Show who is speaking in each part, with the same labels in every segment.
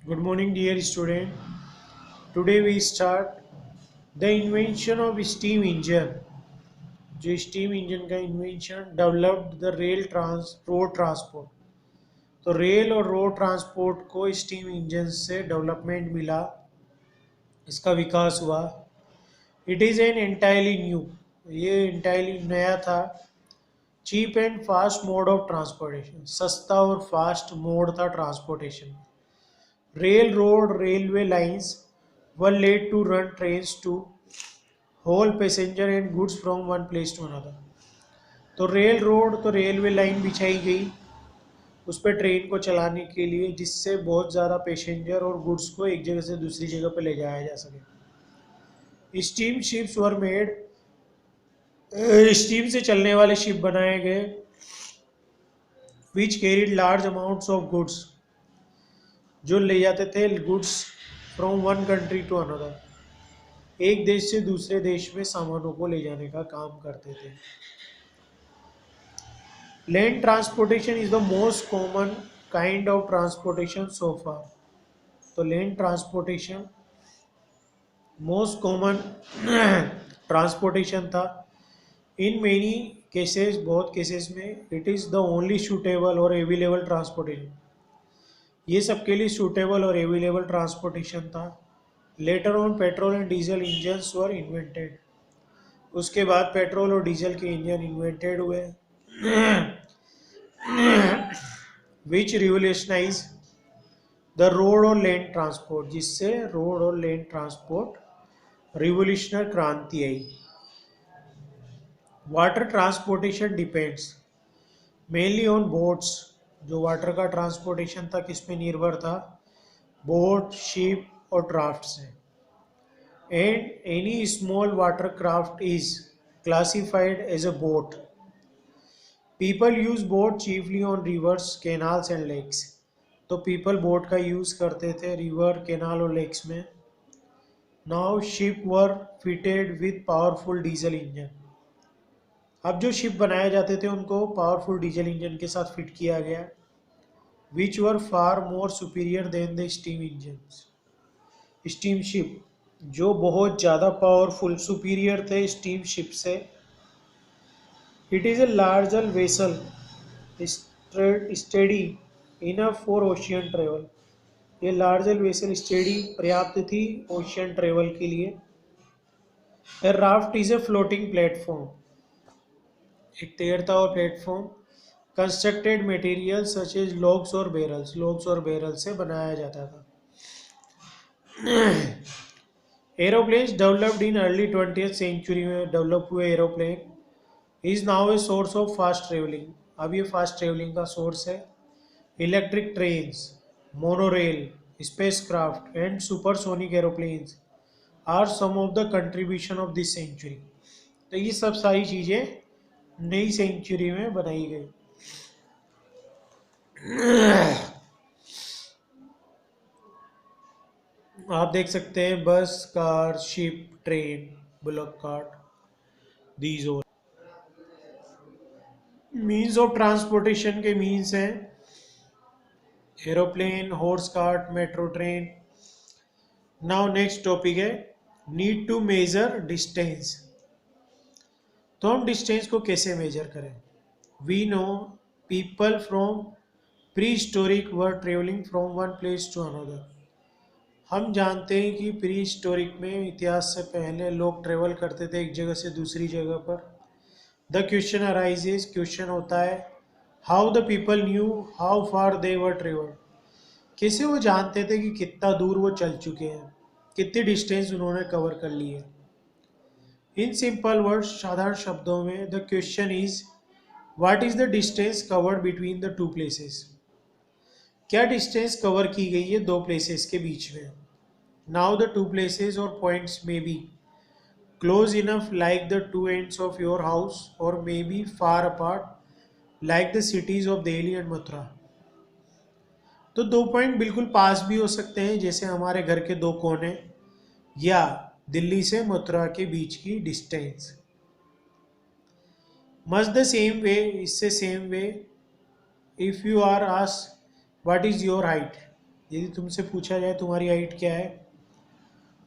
Speaker 1: Good morning, dear student. Today we start the invention of steam engine. जो steam engine का invention developed the road transport. तो rail और road transport को steam engine से development मिला, इसका विकास हुआ। It is an entirely new, ये एंटायरली नया था। Cheap and fast mode of transportation, सस्ता और फास्ट मोड था transportation. Railroad railway lines were laid to run trains to haul passenger and goods from one place to another. तो rail road तो railway line बिछाई गई उस पर train को चलाने के लिए, जिससे बहुत ज़्यादा पैसेंजर और गुड्स को एक जगह से दूसरी जगह पर ले जाया जा सके। Steam ships were made, steam से चलने वाले शिप बनाए गए। Which carried large amounts of goods, जो ले जाते थे goods from one country to another, एक देश से दूसरे देश में सामानों को ले जाने का काम करते थे। Land transportation is the most common kind of transportation so far. तो land transportation most common transportation था। इन मेनी केसेस, बहुत केसेस में, it is the only suitable और अवेलेबल ट्रांसपोर्टेशन, ये सबके लिए सूटेबल और अवेलेबल ट्रांसपोर्टेशन था। Later on petrol and diesel engines were invented, उसके बाद पेट्रोल और डीजल के इंजन इन्वेंटेड हुए। विच रिवोल्यूशनाइज द रोड और लैंड ट्रांसपोर्ट, जिससे रोड और लैंड ट्रांसपोर्ट रिवोल्यूशनरी क्रांति आई। Water transportation depends mainly on boats, जो वाटर का ट्रांसपोर्टेशन था किस पे निर्भर था, बोट, शिप और ड्राफ्ट से। And any small water craft is classified as a boat. People use boat chiefly on rivers, canals and lakes. तो पीपल बोट का यूज करते थे रिवर, कैनाल और लेक्स में। Now ship were fitted with powerful diesel engine, अब जो ship बनाए जाते थे उनको पावरफुल डीजल इंजन के साथ फिट किया गया। Which were far more superior than the steam engine, steam ship जो बहुत ज़्यादा पावरफुल सुपीरियर थे स्टीम शिप से। It is a larger vessel steady enough for ocean travel, ये लार्जर वेसल स्टेडी पर्याप्त थी ओशियन ट्रेवल के लिए। A raft is a floating platform, एक तैरता हुआ platform. Constructed material such as logs और बैरल्स, लॉग्स और बैरल से बनाया जाता था। Aeroplanes developed in early 20th century में डेवलप हुए aeroplane is now a source of fast travelling, अब ये फास्ट ट्रेवलिंग का सोर्स है। Electric trains, monorail, spacecraft and supersonic aeroplanes are some of the contribution of this century. तो ये सब सारी चीज़ें नई सेंचुरी में बनाई गई। आप देख सकते हैं bus, car, ship, train, bullock cart, these all means of transportation के मीन्स हैं aeroplane, horse cart, metro train. Now next topic है नीड टू मेजर डिस्टेंस। तो हम डिस्टेंस को कैसे मेजर करें। We know people from prehistoric were travelling from one place to another. हम जानते हैं कि प्री हिस्टोरिक में, इतिहास से पहले, लोग ट्रेवल करते थे एक जगह से दूसरी जगह पर। द क्वेश्चन अराइजेज, क्वेश्चन होता है how the people knew how far they were travelled, कैसे वो जानते थे कि कितना दूर वो चल चुके हैं, कितनी डिस्टेंस उन्होंने कवर कर ली है। इन सिंपल वर्ड्स, साधारण शब्दों में, the question is what is the distance covered between the two places, क्या डिस्टेंस कवर की गई है दो प्लेसेस के बीच में। नाउ द टू प्लेसेस और पॉइंट्स में be close enough like the two ends of your house और may be far apart like the cities of Delhi and Mathura. तो दो पॉइंट बिल्कुल पास भी हो सकते हैं, जैसे हमारे घर के दो कोने, या दिल्ली से मथुरा के बीच की distance. Much the same way, इससे same way, if you are asked what is your height, यदि तुमसे पूछा जाए तुम्हारी हाइट क्या है,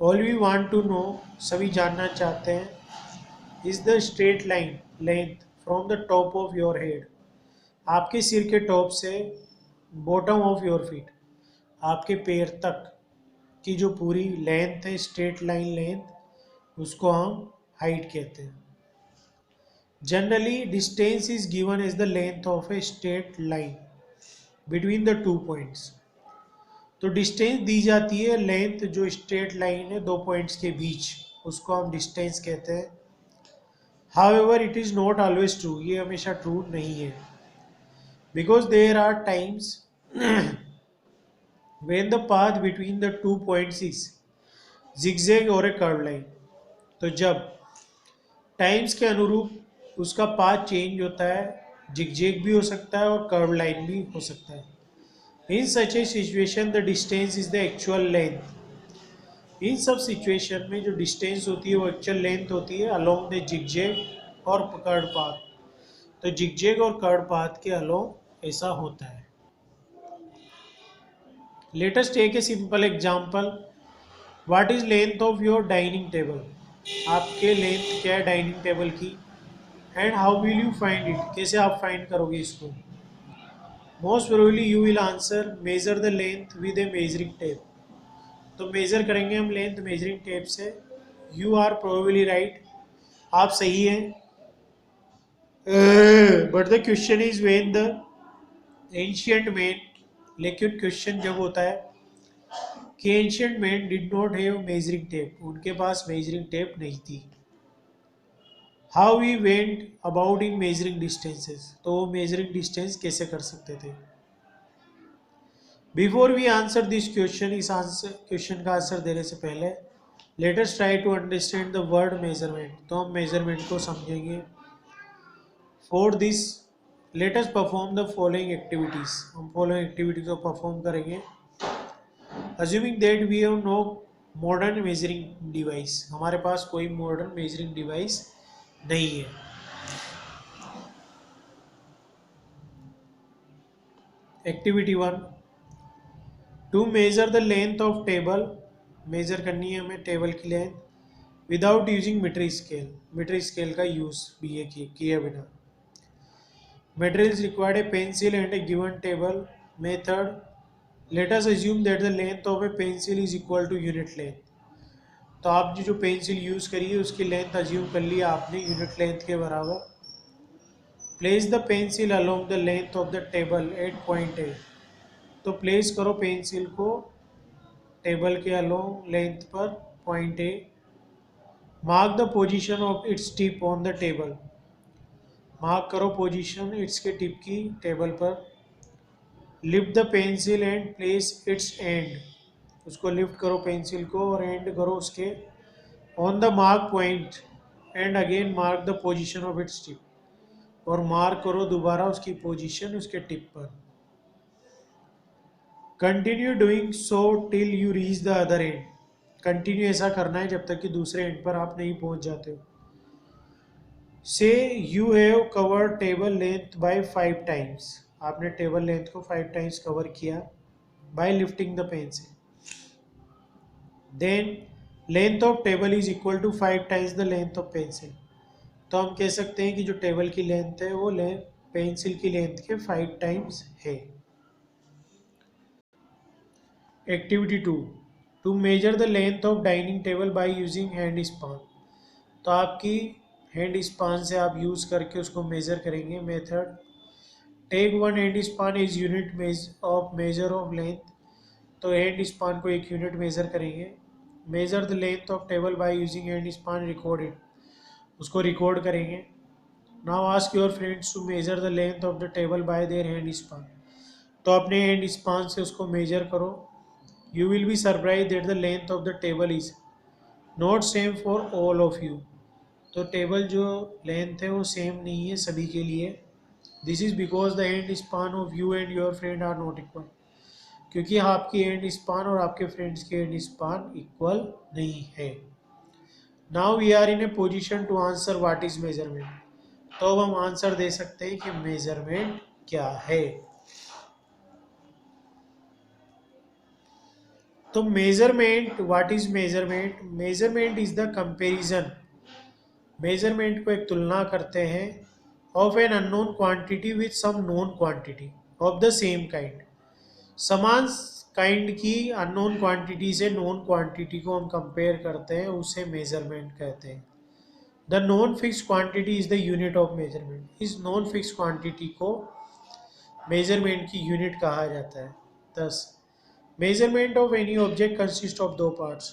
Speaker 1: all we want to know, सभी जानना चाहते हैं, is the straight line length from the top of your head, आपके सिर के टॉप से बॉटम ऑफ योर फीट, आपके पैर तक की जो पूरी लेंथ है, स्ट्रेट लाइन लेंथ, उसको हम हाइट कहते हैं। Generally distance is given as the length of a straight line between the two points. तो डिस्टेंस दी जाती है लेंथ जो स्ट्रेट लाइन है दो पॉइंट्स के बीच, उसको हम डिस्टेंस कहते हैं। However it is not always true, ये हमेशा ट्रू नहीं है, because there are times when the path between the two points is zigzag or a curved line। तो जब टाइम्स के अनुरूप उसका पाथ चेंज होता है, जिगजैग भी हो सकता है और कर्व लाइन भी हो सकता है। In such a situation the distance is the actual length. इन सब सिचुएशन में जो डिस्टेंस होती है वो एक्चुअल लेंथ होती है अलोंग द जिगजैग और कर्व पाथ। तो जिगजैग और कर्व पाथ के अलोंग ऐसा होता है। Let us take a simple example, what is length of your dining table, आपके लेंथ क्या है डाइनिंग टेबल की, and how will you find it, कैसे आप फाइंड करोगे इसको। Most probably you will answer measure the length with a measuring tape. तो measure करेंगे हम लेंथ मेजरिंग टेप से। यू आर प्रोबेबली राइट, आप सही हैं। But the question is when the ancient man, लेकिन क्वेश्चन जब होता है कि ancient man did not have measuring tape, उनके पास मेजरिंग टेप नहीं थी। How we went about in measuring distances, तो वो मेजरिंग डिस्टेंस कैसे कर सकते थे। Before we answer this question, इस क्वेश्चन का आंसर देने से पहले let us try to understand the word measurement. तो हम मेजरमेंट को समझेंगे। For this let us perform the following activities, हम फॉलोइंग एक्टिविटीज को परफॉर्म करेंगे। Assuming that we have no modern measuring device, हमारे पास कोई मॉडर्न मेजरिंग डिवाइस नहीं है। Activity 1, to measure the length of table, measure करनी है हमें टेबल की length without using metric scale, metric scale का यूज भी है किए बिना। Materials required a pencil and a given table method, let us assume that the length of a pencil is equal to unit length. तो आपने जो pencil use करी है उसकी लेंथ अज्यूम कर लिया आपने यूनिट लेंथ के बराबर। Place the pencil along the length of the table at point A, तो प्लेस करो पेंसिल को टेबल के अलोंग लेंथ पर point A. Mark the position of its tip on the table, mark करो position its के tip की table पर। Lift the pencil and place its end, उसको लिफ्ट करो पेंसिल को और एंड करो उसके on the mark point and again mark the position of its tip, और मार्क करो दोबारा उसकी पोजीशन उसके टिप पर। Continue doing so till you reach the other and, continue ऐसा करना है जब तक कि दूसरे एंड पर आप नहीं पहुंच जाते हो। So you have covered table length by 5 times, आपने टेबल लेंथ को 5 टाइम्स कवर किया by lifting the pencil. Then length of table is equal to 5 times the length of pencil, तो हम कह सकते हैं कि जो टेबल की लेंथ है वो पेंसिल की लेंथ के 5 टाइम्स है। Activity 2, to measure the length of dining table by using hand span, तो आपकी हैंड स्पान से आप यूज़ करके उसको मेज़र करेंगे। Method, take one hand span is unit of measure of length, तो हैंड स्पान को एक यूनिट मेज़र करेंगे। Measure the length of table by using hand span, record it, उसको रिकॉर्ड करेंगे। Now ask your friends to measure the length of the table by their hand span, तो अपने hand span से उसको major करो। You will be surprised that the length of the table is not same for all of you, तो table जो length है वो same नहीं है सभी के लिए। This is because the hand span of you and your friend are not equal, क्योंकि आपकी हैंड स्पान और आपके फ्रेंड्स की हैंड स्पान इक्वल नहीं है। Now we are in a position to answer what is measurement, तो अब हम आंसर दे सकते हैं कि मेजरमेंट क्या है। तो measurement, what is measurement? Measurement is the comparison, measurement को एक तुलना करते हैं of an unknown quantity with some known quantity of the same kind. समान काइंड की अननोन क्वांटिटी से नोन क्वांटिटी को हम कंपेयर करते हैं, उसे मेजरमेंट कहते हैं। The known fix quantity is the unit of measurement. इस नॉन फिक्स क्वांटिटी को मेजरमेंट की यूनिट कहा जाता है। 10, measurement of any object consist of दो पार्ट्स।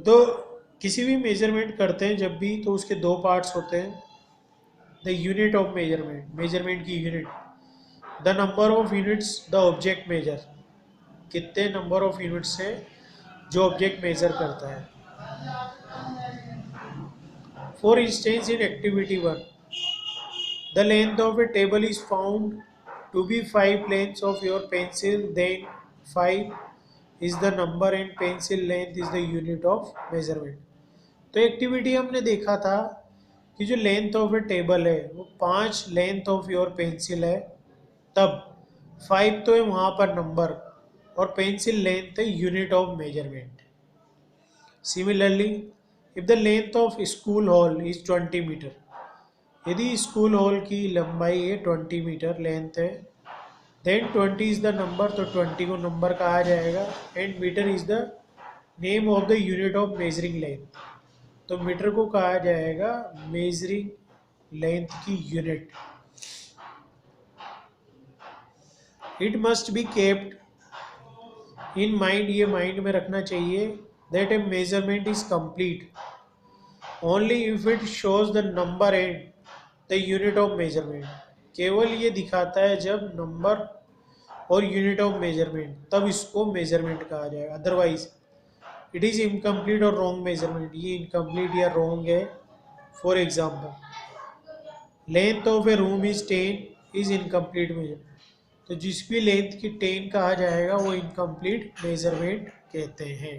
Speaker 1: तो किसी भी मेजरमेंट करते हैं जब भी, तो उसके दो पार्ट्स होते हैं। The unit of measurement, measurement की unit. The number of units the object measure, कितने नंबर ऑफ यूनिट्स है जो ऑब्जेक्ट मेजर करता है। For instance in activity 1, the length of a table is found to be 5 lengths of your pencil, then 5 is the number and pencil length is the unit of measurement. तो activity हमने देखा था कि जो length of a table है वो 5 length of your pencil है, तब 5 तो है वहाँ पर नंबर, और पेंसिल लेंथ है unit of measurement. Similarly, if the length of school hall is 20 metre, यदि स्कूल हॉल की लंबाई है 20 मीटर लेंथ है, देन 20 इज द नंबर, तो 20 को नंबर कहा जाएगा, and metre is the name of the unit of measuring length, तो मीटर को कहा जाएगा मेजरिंग लेंथ की unit. It must be kept in mind, ये माइंड में रखना चाहिए, that A measurement is complete only if it shows the number and the unit of measurement. केवल ये दिखाता है जब नंबर और यूनिट ऑफ मेजरमेंट, तब इसको मेजरमेंट कहा जाएगा, अदरवाइज इट इज इनकम्प्लीट और रॉन्ग मेजरमेंट, ये इनकम्प्लीट या रॉन्ग है। For example, length of A room is 10 is incomplete measurement, तो जिस भी लेंथ की 10 कहा जाएगा वो इनकम्प्लीट मेजरमेंट कहते हैं।